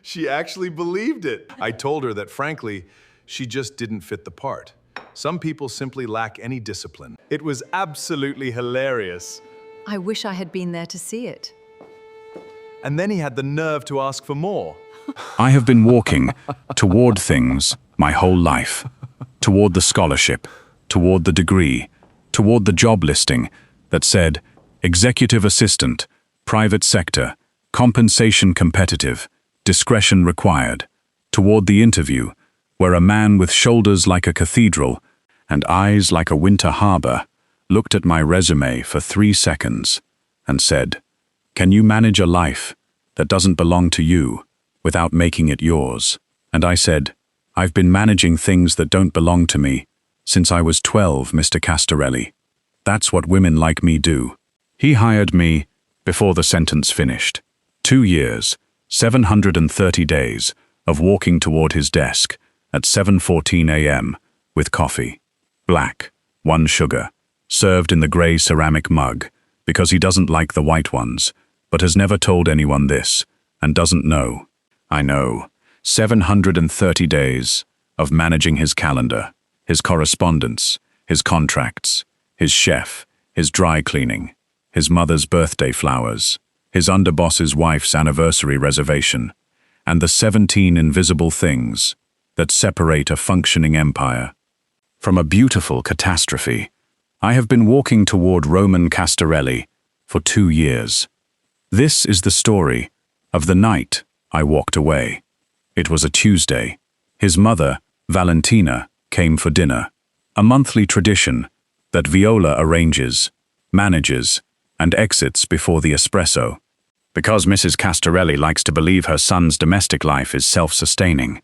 She actually believed it. I told her that, frankly, she just didn't fit the part. Some people simply lack any discipline. It was absolutely hilarious. I wish I had been there to see it. And then he had the nerve to ask for more. I have been walking toward things my whole life. Toward the scholarship, toward the degree, toward the job listing that said, executive assistant, private sector, compensation competitive, discretion required, toward the interview, where a man with shoulders like a cathedral and eyes like a winter harbor looked at my resume for 3 seconds and said, "Can you manage a life that doesn't belong to you without making it yours?" And I said, "I've been managing things that don't belong to me since I was 12, Mr. Castorelli. That's what women like me do." He hired me before the sentence finished. 2 years, 730 days of walking toward his desk at 7:14 a.m. with coffee. Black, 1 sugar, served in the gray ceramic mug because he doesn't like the white ones, but has never told anyone this and doesn't know. I know. 730 days of managing his calendar, his correspondence, his contracts, his chef, his dry cleaning, his mother's birthday flowers, his underboss's wife's anniversary reservation, and the 17 invisible things that separate a functioning empire from a beautiful catastrophe. I have been walking toward Roman Castorelli for 2 years. This is the story of the night I walked away. It was a Tuesday. His mother, Valentina, came for dinner, a monthly tradition that Viola arranges, manages, and exits before the espresso. Because Mrs. Castorelli likes to believe her son's domestic life is self-sustaining,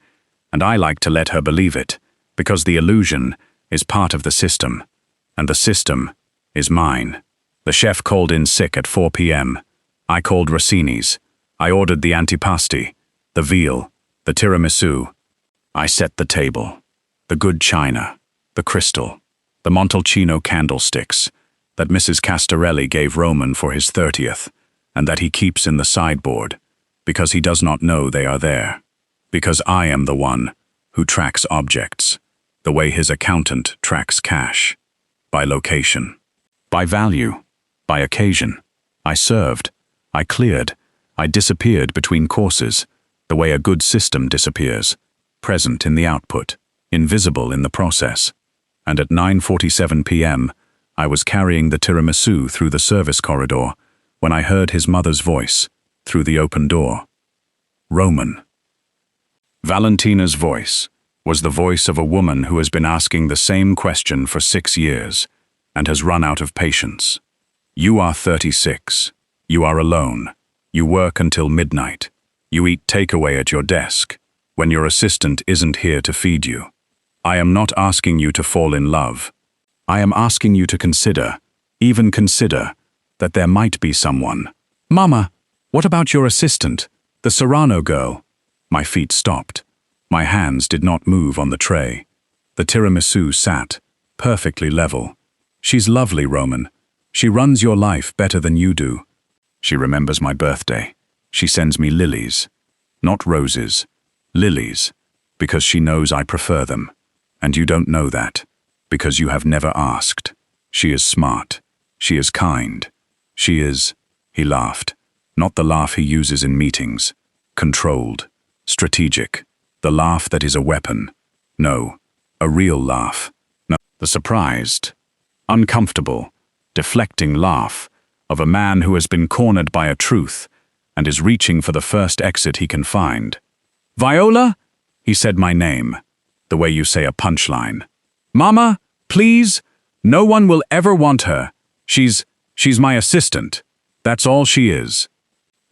and I like to let her believe it, because the illusion is part of the system, and the system is mine. The chef called in sick at 4 p.m. I called Rossini's. I ordered the antipasti, the veal, the tiramisu. I set the table, the good china, the crystal, the Montalcino candlesticks that Mrs. Castorelli gave Roman for his 30th, and that he keeps in the sideboard, because he does not know they are there. Because I am the one who tracks objects, the way his accountant tracks cash. By location, by value, by occasion. I served, I cleared, I disappeared between courses, the way a good system disappears, present in the output, invisible in the process. And at 9:47 p.m., I was carrying the tiramisu through the service corridor when I heard his mother's voice through the open door. Roman. Valentina's voice was the voice of a woman who has been asking the same question for 6 years and has run out of patience. You are 36. You are alone. You work until midnight. You eat takeaway at your desk when your assistant isn't here to feed you. I am not asking you to fall in love. I am asking you to consider, even consider, that there might be someone. Mama, what about your assistant, the Serrano girl? My feet stopped. My hands did not move on the tray. The tiramisu sat, perfectly level. She's lovely, Roman. She runs your life better than you do. She remembers my birthday. She sends me lilies. Not roses. Lilies. Because she knows I prefer them. And you don't know that. Because you have never asked. She is smart. She is kind. She is, he laughed. Not the laugh he uses in meetings. Controlled. Strategic. The laugh that is a weapon. No. A real laugh. No. The surprised, uncomfortable, deflecting laugh of a man who has been cornered by a truth and is reaching for the first exit he can find. Viola? He said my name, the way you say a punchline. Mama, please? No one will ever want her. She's my assistant. That's all she is.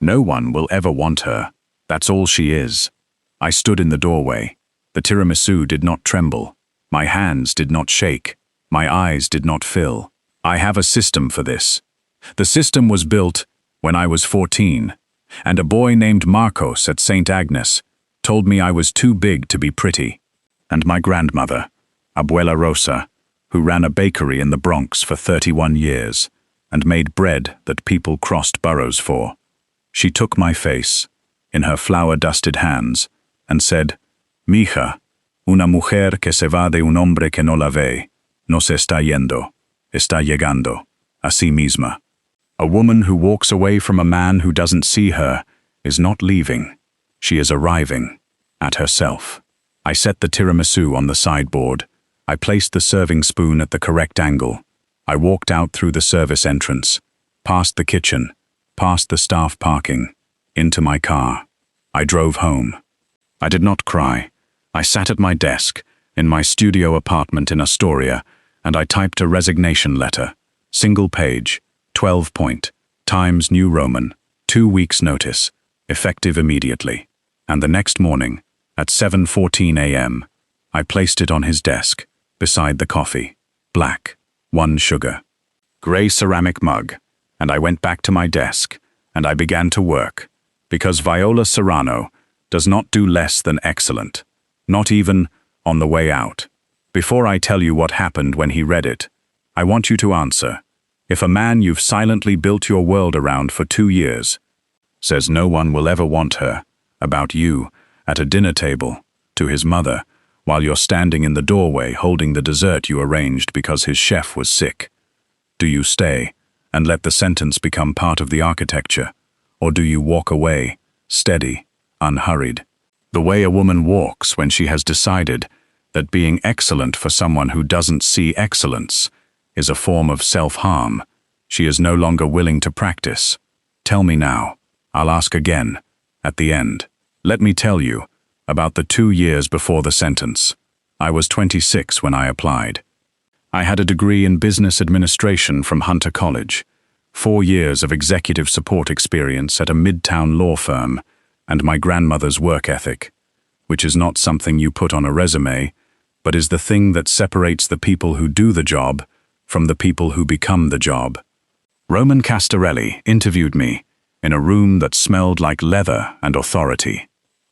No one will ever want her. That's all she is. I stood in the doorway. The tiramisu did not tremble. My hands did not shake. My eyes did not fill. I have a system for this. The system was built when I was 14, and a boy named Marcos at St. Agnes told me I was too big to be pretty. And my grandmother, Abuela Rosa, who ran a bakery in the Bronx for 31 years and made bread that people crossed boroughs for, She took my face, in her flower-dusted hands, and said, Mija, una mujer que se va de un hombre que no la ve, no se está yendo, está llegando, a sí misma. A woman who walks away from a man who doesn't see her is not leaving. She is arriving at herself. I set the tiramisu on the sideboard. I placed the serving spoon at the correct angle. I walked out through the service entrance, past the kitchen, past the staff parking, into my car. I drove home. I did not cry. I sat at my desk, in my studio apartment in Astoria, and I typed a resignation letter, single page, 12-point, Times New Roman, 2 weeks' notice, effective immediately. And the next morning, at 7:14 a.m., I placed it on his desk, beside the coffee, black, 1 sugar, gray ceramic mug, and I went back to my desk, and I began to work, because Viola Serrano does not do less than excellent, not even on the way out. Before I tell you what happened when he read it, I want you to answer. If a man you've silently built your world around for 2 years says no one will ever want her, about you, at a dinner table, to his mother, while you're standing in the doorway holding the dessert you arranged because his chef was sick, do you stay and let the sentence become part of the architecture, or do you walk away, steady, unhurried, the way a woman walks when she has decided that being excellent for someone who doesn't see excellence is a form of self-harm she is no longer willing to practice? Tell me now. I'll ask again, at the end. Let me tell you about the 2 years before the sentence. I was 26 when I applied. I had a degree in business administration from Hunter College, 4 years of executive support experience at a midtown law firm, and my grandmother's work ethic, which is not something you put on a resume, but is the thing that separates the people who do the job from the people who become the job. Roman Castorelli interviewed me in a room that smelled like leather and authority.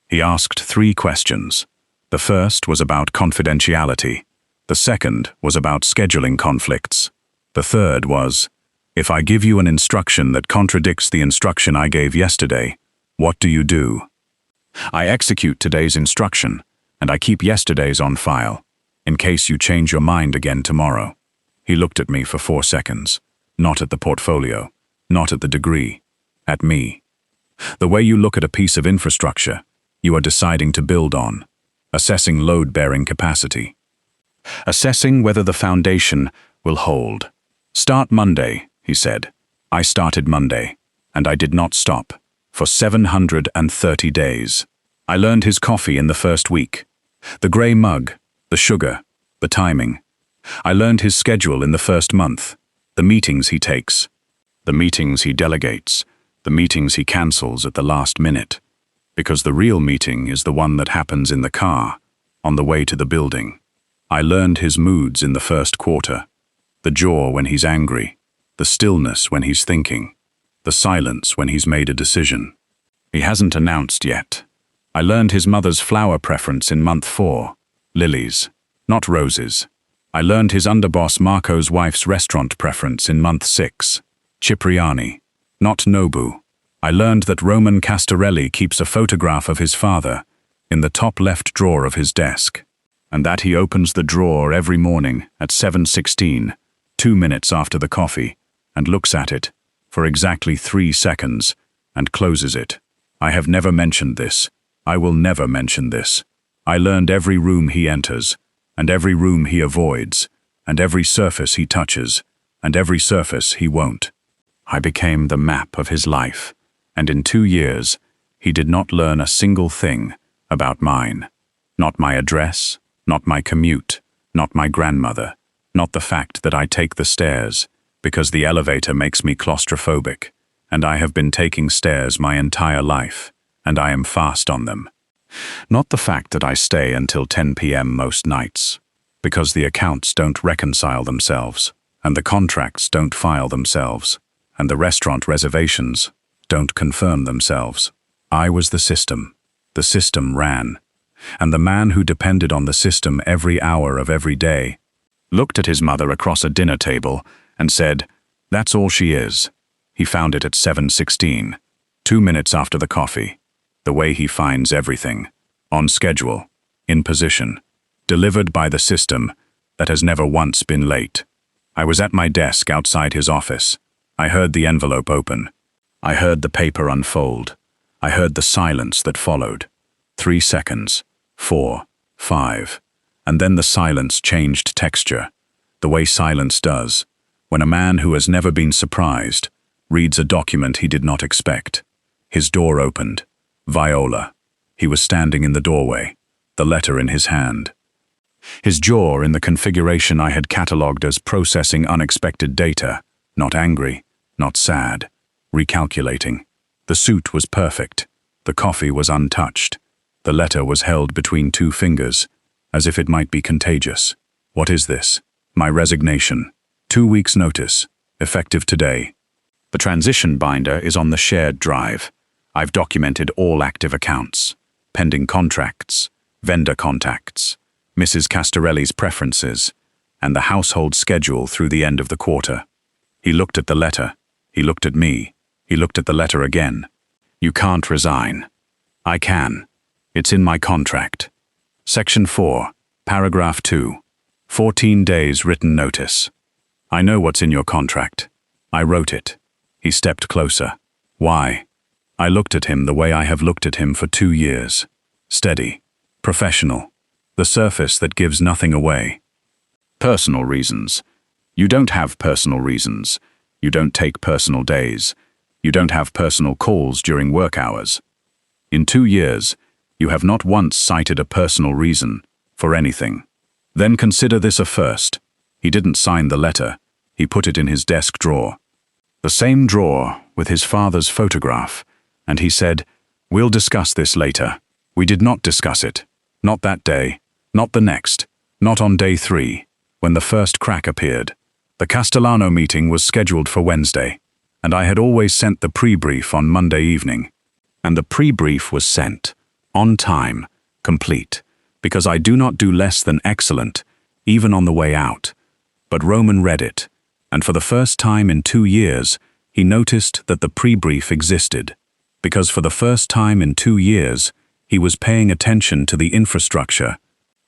He asked 3 questions. The first was about confidentiality. The second was about scheduling conflicts. The third was, if I give you an instruction that contradicts the instruction I gave yesterday, what do you do? I execute today's instruction, and I keep yesterday's on file, in case you change your mind again tomorrow. He looked at me for 4 seconds, not at the portfolio, not at the degree, at me. The way you look at a piece of infrastructure, you are deciding to build on, assessing load-bearing capacity, assessing whether the foundation will hold. Start Monday, he said. I started Monday, and I did not stop, for 730 days. I learned his coffee in the first week, the gray mug, the sugar, the timing. I learned his schedule in the first month, the meetings he takes, the meetings he delegates, the meetings he cancels at the last minute, because the real meeting is the one that happens in the car, on the way to the building. I learned his moods in the first quarter, the jaw when he's angry, the stillness when he's thinking, the silence when he's made a decision. He hasn't announced yet. I learned his mother's flower preference in month 4, lilies, not roses. I learned his underboss Marco's wife's restaurant preference in month 6, Cipriani, not Nobu. I learned that Roman Castorelli keeps a photograph of his father in the top left drawer of his desk, and that he opens the drawer every morning at 7:16, 2 minutes after the coffee, and looks at it for exactly 3 seconds and closes it. I have never mentioned this. I will never mention this. I learned every room he enters, and every room he avoids, and every surface he touches, and every surface he won't. I became the map of his life, and in 2 years, he did not learn a single thing about mine. Not my address, not my commute, not my grandmother, not the fact that I take the stairs, because the elevator makes me claustrophobic, and I have been taking stairs my entire life, and I am fast on them. Not the fact that I stay until 10 p.m. most nights, because the accounts don't reconcile themselves, and the contracts don't file themselves, and the restaurant reservations don't confirm themselves. I was the system. The system ran. And the man who depended on the system every hour of every day looked at his mother across a dinner table and said, "That's all she is." He found it at 7:16, 2 minutes after the coffee. The way he finds everything. On schedule. In position. Delivered by the system that has never once been late. I was at my desk outside his office. I heard the envelope open. I heard the paper unfold. I heard the silence that followed. 3 seconds. 4. 5. And then the silence changed texture. The way silence does, when a man who has never been surprised reads a document he did not expect. His door opened. Viola. He was standing in the doorway, the letter in his hand. His jaw in the configuration I had catalogued as processing unexpected data, not angry, not sad, recalculating. The suit was perfect. The coffee was untouched. The letter was held between 2 fingers, as if it might be contagious. What is this? My resignation. 2 weeks' notice, effective today. The transition binder is on the shared drive. I've documented all active accounts, pending contracts, vendor contacts, Mrs. Castorelli's preferences, and the household schedule through the end of the quarter. He looked at the letter. He looked at me. He looked at the letter again. You can't resign. I can. It's in my contract. Section 4, paragraph 2. 14 days written notice. I know what's in your contract. I wrote it. He stepped closer. Why? I looked at him the way I have looked at him for 2 years. Steady. Professional. The surface that gives nothing away. Personal reasons. You don't have personal reasons. You don't take personal days. You don't have personal calls during work hours. In 2 years, you have not once cited a personal reason for anything. Then consider this a first. He didn't sign the letter. He put it in his desk drawer. The same drawer with his father's photograph, and he said, "We'll discuss this later." We did not discuss it. Not that day. Not the next. Not on day 3, when the first crack appeared. The Castellano meeting was scheduled for Wednesday, and I had always sent the pre-brief on Monday evening. And the pre-brief was sent, on time, complete, because I do not do less than excellent, even on the way out. But Roman read it, and for the first time in 2 years, he noticed that the pre-brief existed, because for the first time in 2 years, he was paying attention to the infrastructure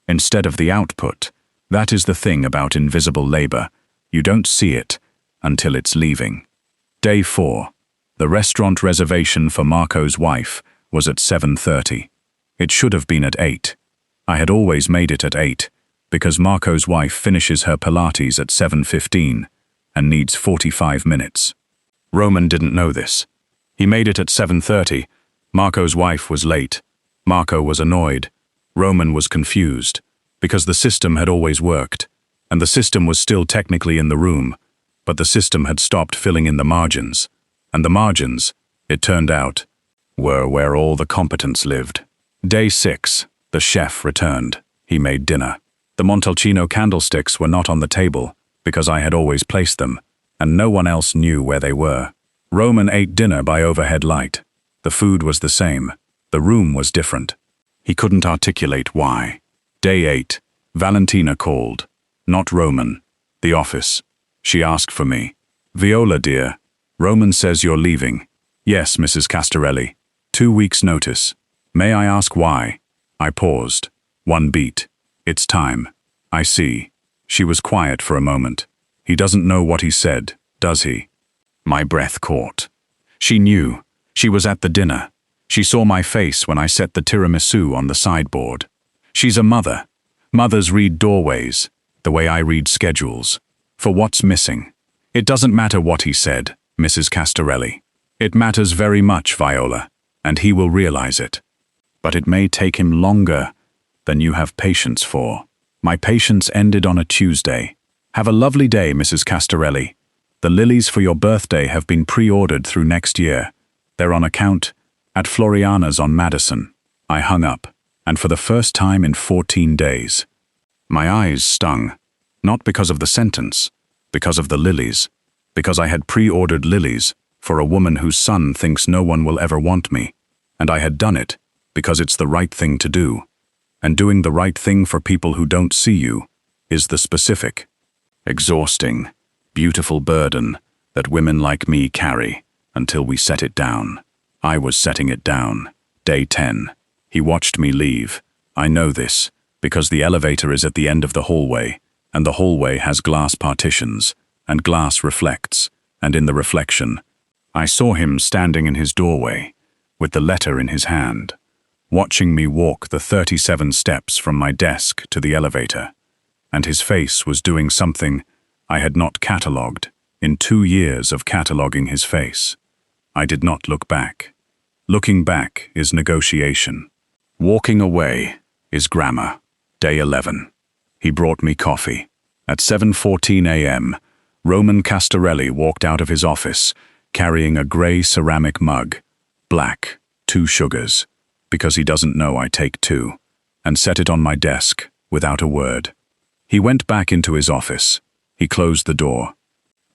instead of the output. That is the thing about invisible labor. You don't see it until it's leaving. Day 4. The restaurant reservation for Marco's wife was at 7:30. It should have been at 8. I had always made it at 8, because Marco's wife finishes her Pilates at 7:15 and needs 45 minutes. Roman didn't know this. He made it at 7:30. Marco's wife was late. Marco was annoyed. Roman was confused, because the system had always worked, and the system was still technically in the room, but the system had stopped filling in the margins, and the margins, it turned out, were where all the competence lived. Day 6, the chef returned. He made dinner. The Montalcino candlesticks were not on the table, because I had always placed them, and no one else knew where they were. Roman ate dinner by overhead light. The food was the same. The room was different. He couldn't articulate why. Day 8, Valentina called. Not Roman. The office. She asked for me. "Viola, dear, Roman says you're leaving." "Yes, Mrs. Castorelli. 2 weeks' notice." "May I ask why?" I paused. 1 beat. "It's time." "I see." She was quiet for a moment. "He doesn't know what he said, does he?" My breath caught. She knew. She was at the dinner. She saw my face when I set the tiramisu on the sideboard. She's a mother. Mothers read doorways, the way I read schedules. For what's missing? It doesn't matter what he said, Mrs. Castorelli. It matters very much, Viola, and he will realize it. But it may take him longer than you have patience for. My patience ended on a Tuesday. "Have a lovely day, Mrs. Castorelli. The lilies for your birthday have been pre-ordered through next year. They're on account at Floriana's on Madison." I hung up, and for the first time in 14 days. My eyes stung, not because of the sentence, because of the lilies, because I had pre-ordered lilies for a woman whose son thinks no one will ever want me, and I had done it because it's the right thing to do. And doing the right thing for people who don't see you is the specific, exhausting, beautiful burden that women like me carry until we set it down. I was setting it down. Day 10. He watched me leave. I know this, because the elevator is at the end of the hallway, and the hallway has glass partitions, and glass reflects, and in the reflection, I saw him standing in his doorway, with the letter in his hand, watching me walk the 37 steps from my desk to the elevator, and his face was doing something I had not catalogued in 2 years of cataloguing his face. I did not look back. Looking back is negotiation. Walking away is grammar. Day 11. He brought me coffee. At 7:14 a.m., Roman Castorelli walked out of his office, carrying a grey ceramic mug, black, 2 sugars, because he doesn't know I take 2, and set it on my desk without a word. He went back into his office. He closed the door.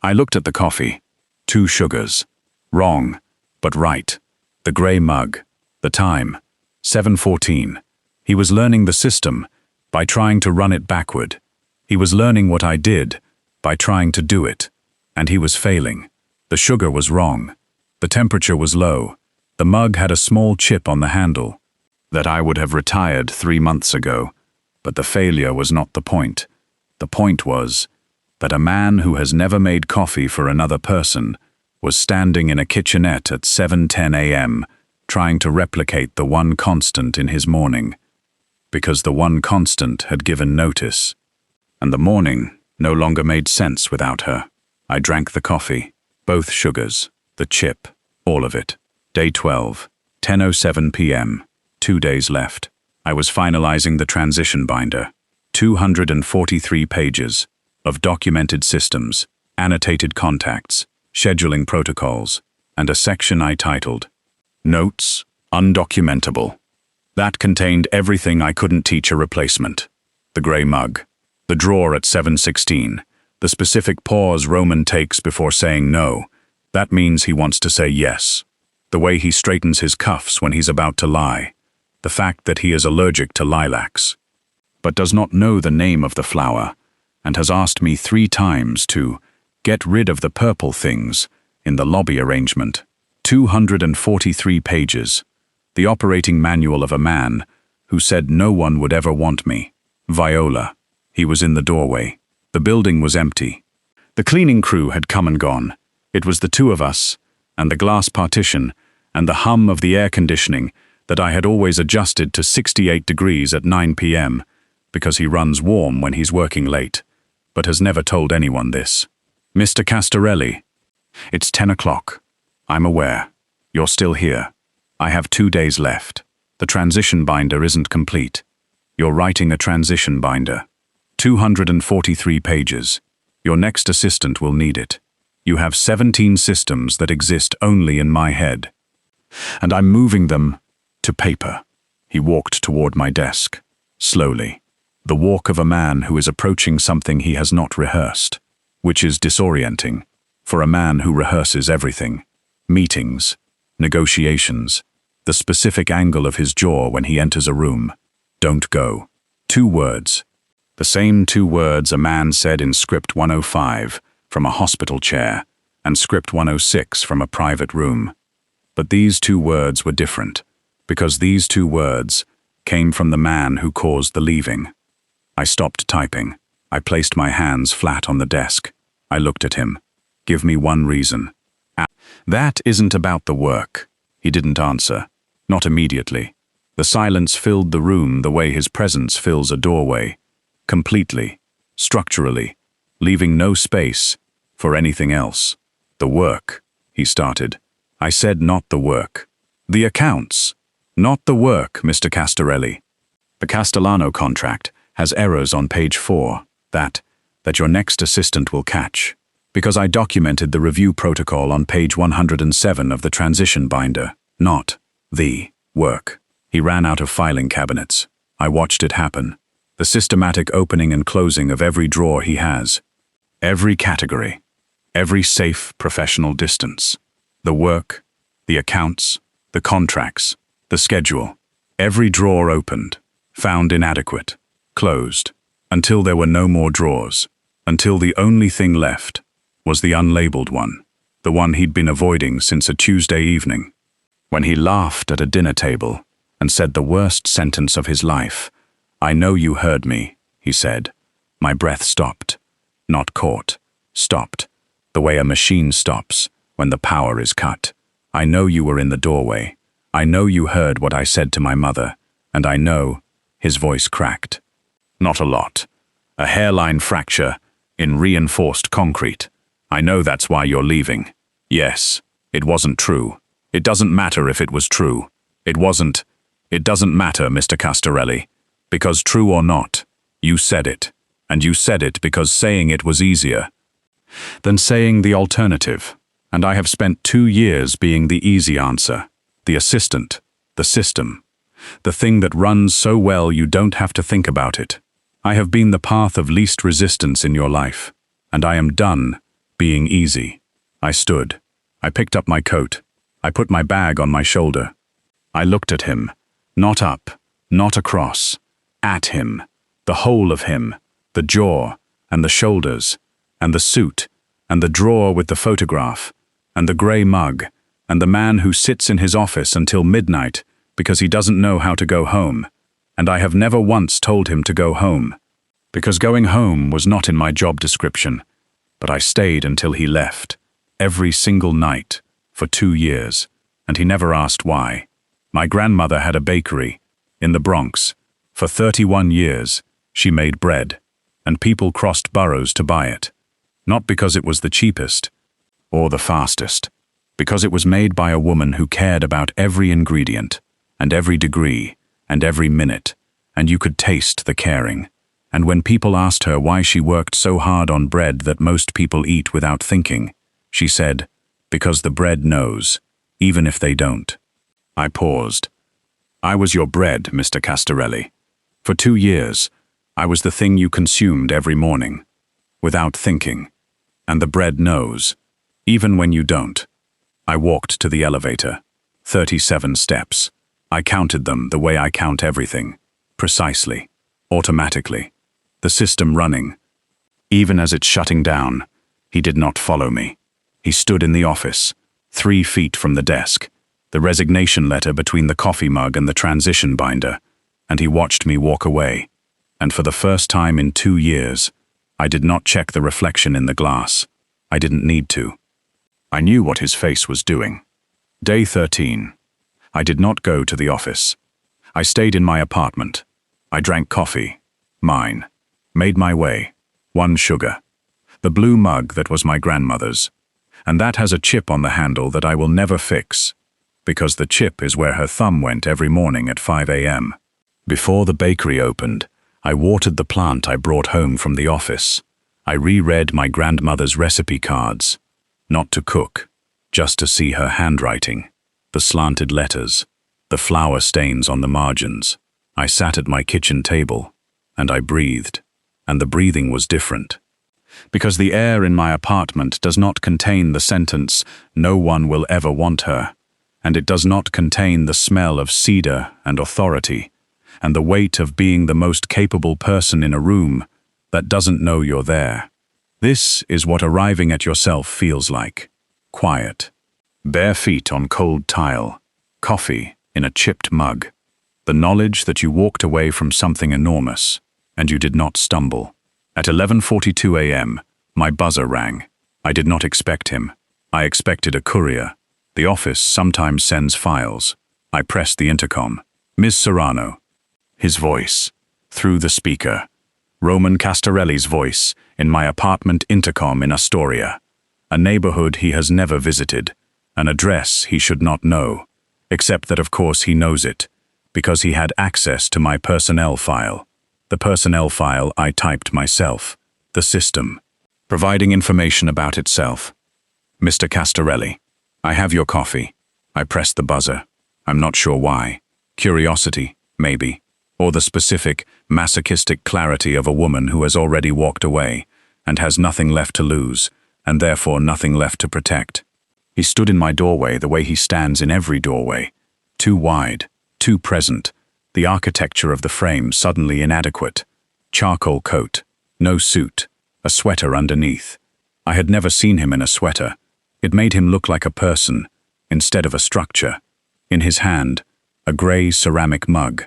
I looked at the coffee. 2 sugars. Wrong, but right. The grey mug. The time. 7:14. He was learning the system by trying to run it backward. He was learning what I did by trying to do it, and he was failing. The sugar was wrong. The temperature was low. The mug had a small chip on the handle. That I would have retired 3 months ago, but the failure was not the point. The point was that a man who has never made coffee for another person was standing in a kitchenette at 7:10 a.m. trying to replicate the one constant in his morning, because the one constant had given notice, and the morning no longer made sense without her. I drank the coffee, both sugars, the chip, all of it. Day 12, 10:07 p.m., 2 days left. I was finalizing the transition binder, 243 pages of documented systems, annotated contacts, scheduling protocols, and a section I titled, Notes, Undocumentable. That contained everything I couldn't teach a replacement. The grey mug, the drawer at 7:16, the specific pause Roman takes before saying no. That means he wants to say yes. The way he straightens his cuffs when he's about to lie. The fact that he is allergic to lilacs, but does not know the name of the flower, and has asked me 3 times to get rid of the purple things in the lobby arrangement. 243 pages. The operating manual of a man who said no one would ever want me. Viola. He was in the doorway. The building was empty. The cleaning crew had come and gone. It was the 2 of us, and the glass partition, and the hum of the air conditioning that I had always adjusted to 68 degrees at 9 p.m. because he runs warm when he's working late, but has never told anyone this. Mr. Castorelli, it's 10 o'clock. I'm aware. You're still here. I have 2 days left. The transition binder isn't complete. You're writing a transition binder. 243 pages. Your next assistant will need it. You have 17 systems that exist only in my head. And I'm moving them to paper. He walked toward my desk, slowly. The walk of a man who is approaching something he has not rehearsed, which is disorienting for a man who rehearses everything. Meetings, negotiations, the specific angle of his jaw when he enters a room. Don't go. 2 words. The same 2 words a man said in script 105 from a hospital chair and script 106 from a private room. But these 2 words were different, because these 2 words came from the man who caused the leaving. I stopped typing. I placed my hands flat on the desk. I looked at him. Give me one reason. That isn't about the work. He didn't answer. Not immediately. The silence filled the room the way his presence fills a doorway. Completely, structurally, leaving no space for anything else. The work, he started. I said not the work. The accounts. Not the work, Mr. Castorelli. The Castellano contract has errors on page 4 that your next assistant will catch, because I documented the review protocol on page 107 of the transition binder, not the work. He ran out of filing cabinets. I watched it happen. The systematic opening and closing of every drawer he has. Every category. Every safe professional distance. The work, the accounts, the contracts, the schedule. Every drawer opened, found inadequate, closed, until there were no more drawers, until the only thing left was the unlabeled one, the one he'd been avoiding since a Tuesday evening. when he laughed at a dinner table and said the worst sentence of his life. "I know you heard me," he said. My breath stopped. Not caught. Stopped. The way a machine stops when the power is cut. "I know you were in the doorway. I know you heard what I said to my mother, and I know," his voice cracked. "Not a lot. A hairline fracture in reinforced concrete. I know that's why you're leaving. Yes, it wasn't true. It doesn't matter if it was true. It wasn't. It doesn't matter, Mr. Castorelli. Because true or not, you said it. And you said it because saying it was easier than saying the alternative. And I have spent 2 years being the easy answer, the assistant, the system, the thing that runs so well you don't have to think about it. I have been the path of least resistance in your life, and I am done being easy." I stood. I picked up my coat. I put my bag on my shoulder. I looked at him, not up, not across, at him, the whole of him, the jaw, and the shoulders, and the suit, and the drawer with the photograph, and the grey mug, and the man who sits in his office until midnight because he doesn't know how to go home, and I have never once told him to go home, because going home was not in my job description, but I stayed until he left, every single night, for 2 years, and he never asked why. My grandmother had a bakery in the Bronx. For 31 years, she made bread, and people crossed boroughs to buy it. Not because it was the cheapest or the fastest, because it was made by a woman who cared about every ingredient and every degree and every minute, and you could taste the caring. And when people asked her why she worked so hard on bread that most people eat without thinking, she said, "Because the bread knows, even if they don't." I paused. "I was your bread, Mr. Castorelli. For 2 years, I was the thing you consumed every morning, without thinking. And the bread knows, even when you don't." I walked to the elevator. 37 steps. I counted them the way I count everything. Precisely. Automatically. The system running. Even as it's shutting down, he did not follow me. He stood in the office, 3 feet from the desk, the resignation letter between the coffee mug and the transition binder, and he watched me walk away. And for the first time in 2 years, I did not check the reflection in the glass. I didn't need to. I knew what his face was doing. Day 13. I did not go to the office. I stayed in my apartment. I drank coffee. Mine. Made my way. 1 sugar. The blue mug that was my grandmother's. And that has a chip on the handle that I will never fix, because the chip is where her thumb went every morning at 5 a.m. Before the bakery opened, I watered the plant I brought home from the office. I reread my grandmother's recipe cards. Not to cook, just to see her handwriting, the slanted letters, the flour stains on the margins. I sat at my kitchen table, and I breathed, and the breathing was different. Because the air in my apartment does not contain the sentence, "No one will ever want her," and it does not contain the smell of cedar and authority, and the weight of being the most capable person in a room that doesn't know you're there. This is what arriving at yourself feels like. Quiet. Bare feet on cold tile. Coffee in a chipped mug. The knowledge that you walked away from something enormous, and you did not stumble. At 11:42 a.m., my buzzer rang. I did not expect him. I expected a courier. The office sometimes sends files. I pressed the intercom. "Ms. Serrano." His voice, through the speaker. Roman Castorelli's voice, in my apartment intercom in Astoria. A neighborhood he has never visited. An address he should not know. Except that of course he knows it, because he had access to my personnel file. The personnel file I typed myself. The system. Providing information about itself. "Mr. Castorelli, I have your coffee." I pressed the buzzer. I'm not sure why. Curiosity, maybe. Or the specific, masochistic clarity of a woman who has already walked away and has nothing left to lose, and therefore nothing left to protect. He stood in my doorway the way he stands in every doorway. Too wide, too present. The architecture of the frame suddenly inadequate. Charcoal coat, no suit, a sweater underneath. I had never seen him in a sweater. It made him look like a person, instead of a structure. In his hand, a grey ceramic mug.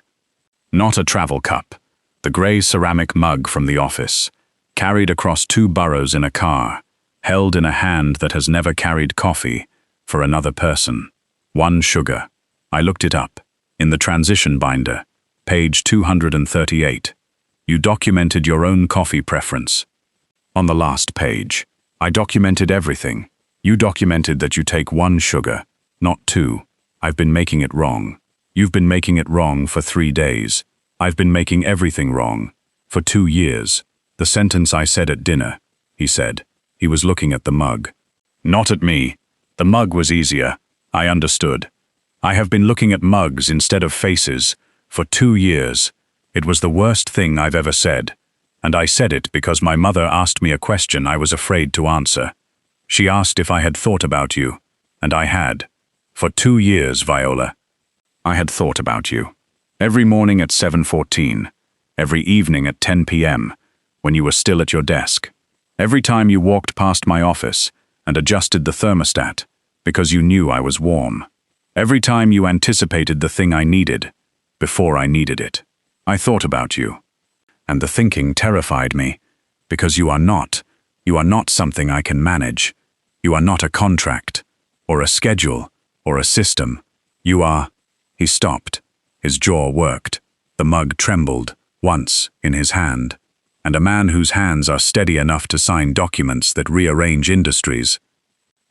Not a travel cup. The grey ceramic mug from the office, carried across 2 boroughs in a car, held in a hand that has never carried coffee for another person. 1 sugar. I looked it up. In the transition binder, page 238. You documented your own coffee preference. On the last page, I documented everything. You documented that you take 1 sugar, not 2. I've been making it wrong. You've been making it wrong for 3 days. I've been making everything wrong. For 2 years. The sentence I said at dinner, he said. He was looking at the mug. Not at me. The mug was easier. I understood. I have been looking at mugs instead of faces for 2 years. It was the worst thing I've ever said. And I said it because my mother asked me a question I was afraid to answer. She asked if I had thought about you. And I had. For 2 years, Viola. I had thought about you. Every morning at 7:14. Every evening at 10 p.m. when you were still at your desk. Every time you walked past my office and adjusted the thermostat because you knew I was warm. Every time you anticipated the thing I needed before I needed it. I thought about you. And the thinking terrified me because you are not something I can manage. You are not a contract or a schedule or a system. You are. He stopped. His jaw worked. The mug trembled once in his hand. And a man whose hands are steady enough to sign documents that rearrange industries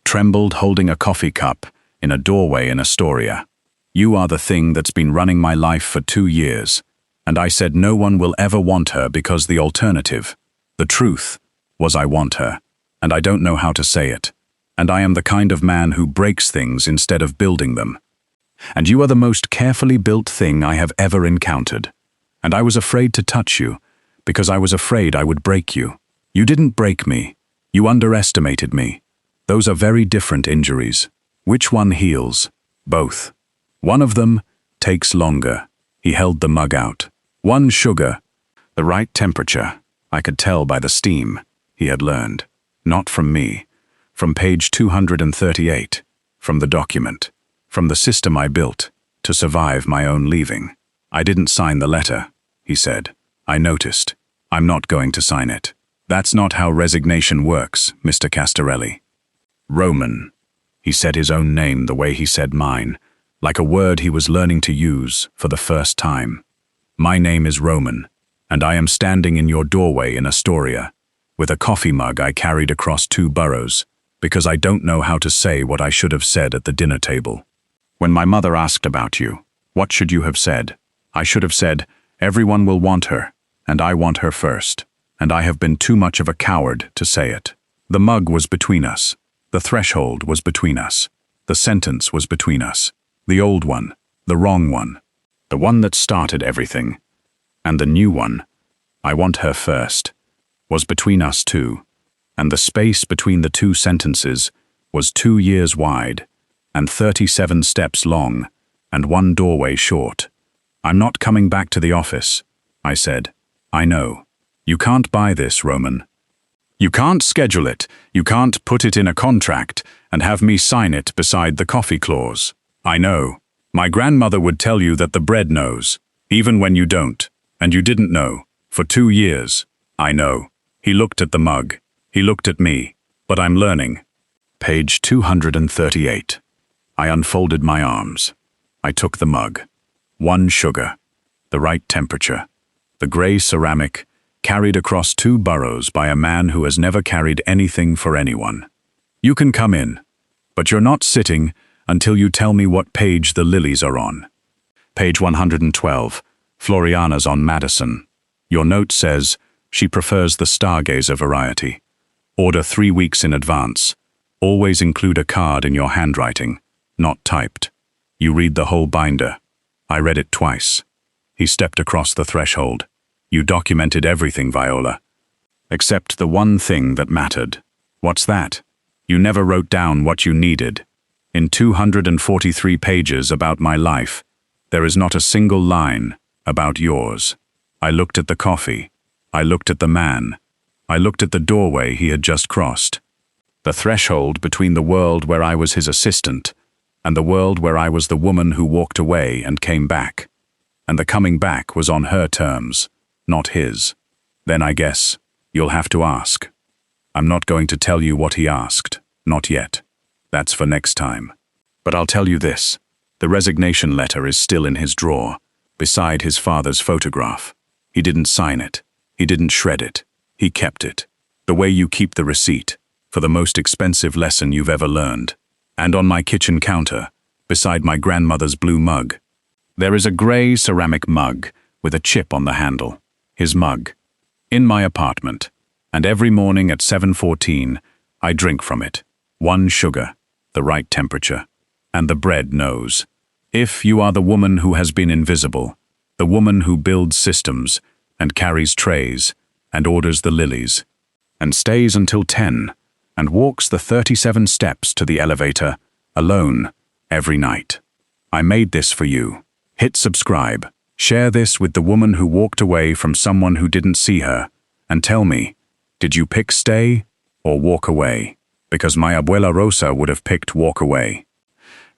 trembled holding a coffee cup in a doorway in Astoria. You are the thing that's been running my life for 2 years. And I said no one will ever want her because the alternative, the truth, was I want her. And I don't know how to say it. And I am the kind of man who breaks things instead of building them. And you are the most carefully built thing I have ever encountered. And I was afraid to touch you, because I was afraid I would break you. You didn't break me. You underestimated me. Those are very different injuries. Which one heals? Both. One of them takes longer. He held the mug out. 1 sugar. The right temperature. I could tell by the steam. He had learned. Not from me. From page 238. From the document. From the system I built to survive my own leaving. I didn't sign the letter, he said. I noticed. I'm not going to sign it. That's not how resignation works, Mr. Castorelli. Roman. He said his own name the way he said mine, like a word he was learning to use for the first time. My name is Roman, and I am standing in your doorway in Astoria, with a coffee mug I carried across 2 boroughs, because I don't know how to say what I should have said at the dinner table. When my mother asked about you, what should you have said? I should have said, everyone will want her, and I want her first, and I have been too much of a coward to say it. The mug was between us. The threshold was between us. The sentence was between us. The old one, the wrong one, the one that started everything, and the new one, I want her first, was between us too, and the space between the 2 sentences was 2 years wide, and 37 steps long, and 1 doorway short. I'm not coming back to the office, I said. I know. You can't buy this, Roman. You can't schedule it. You can't put it in a contract and have me sign it beside the coffee clause. I know. My grandmother would tell you that the bread knows, even when you don't, and you didn't know, for 2 years. I know. He looked at the mug. He looked at me. But I'm learning. Page 238. I unfolded my arms. I took the mug. 1 sugar. The right temperature. The grey ceramic, carried across 2 boroughs by a man who has never carried anything for anyone. You can come in, but you're not sitting until you tell me what page the lilies are on. Page 112. Floriana's on Madison. Your note says she prefers the Stargazer variety. Order 3 weeks in advance. Always include a card in your handwriting, not typed. You read the whole binder. I read it twice. He stepped across the threshold. You documented everything, Viola. Except the one thing that mattered. What's that? You never wrote down what you needed. In 243 pages about my life, there is not a single line about yours. I looked at the coffee. I looked at the man. I looked at the doorway he had just crossed. The threshold between the world where I was his assistant and the world where I was the woman who walked away and came back. And the coming back was on her terms, not his. Then I guess you'll have to ask. I'm not going to tell you what he asked, not yet. That's for next time. But I'll tell you this. The resignation letter is still in his drawer, beside his father's photograph. He didn't sign it. He didn't shred it. He kept it. The way you keep the receipt for the most expensive lesson you've ever learned. And on my kitchen counter, beside my grandmother's blue mug, there is a gray ceramic mug with a chip on the handle. His mug. In my apartment. And every morning at 7:14, I drink from it. 1 sugar, the right temperature. And the bread knows. If you are the woman who has been invisible, the woman who builds systems and carries trays and orders the lilies, and stays until 10 and walks the 37 steps to the elevator alone every night. I made this for you. Hit subscribe. Share this with the woman who walked away from someone who didn't see her, and tell me, did you pick stay or walk away? Because my abuela Rosa would have picked walk away.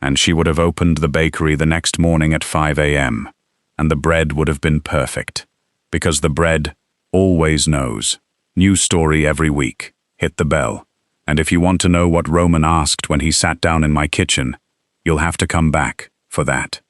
And she would have opened the bakery the next morning at 5 a.m. and the bread would have been perfect. Because the bread always knows. New story every week. Hit the bell. And if you want to know what Roman asked when he sat down in my kitchen, you'll have to come back for that.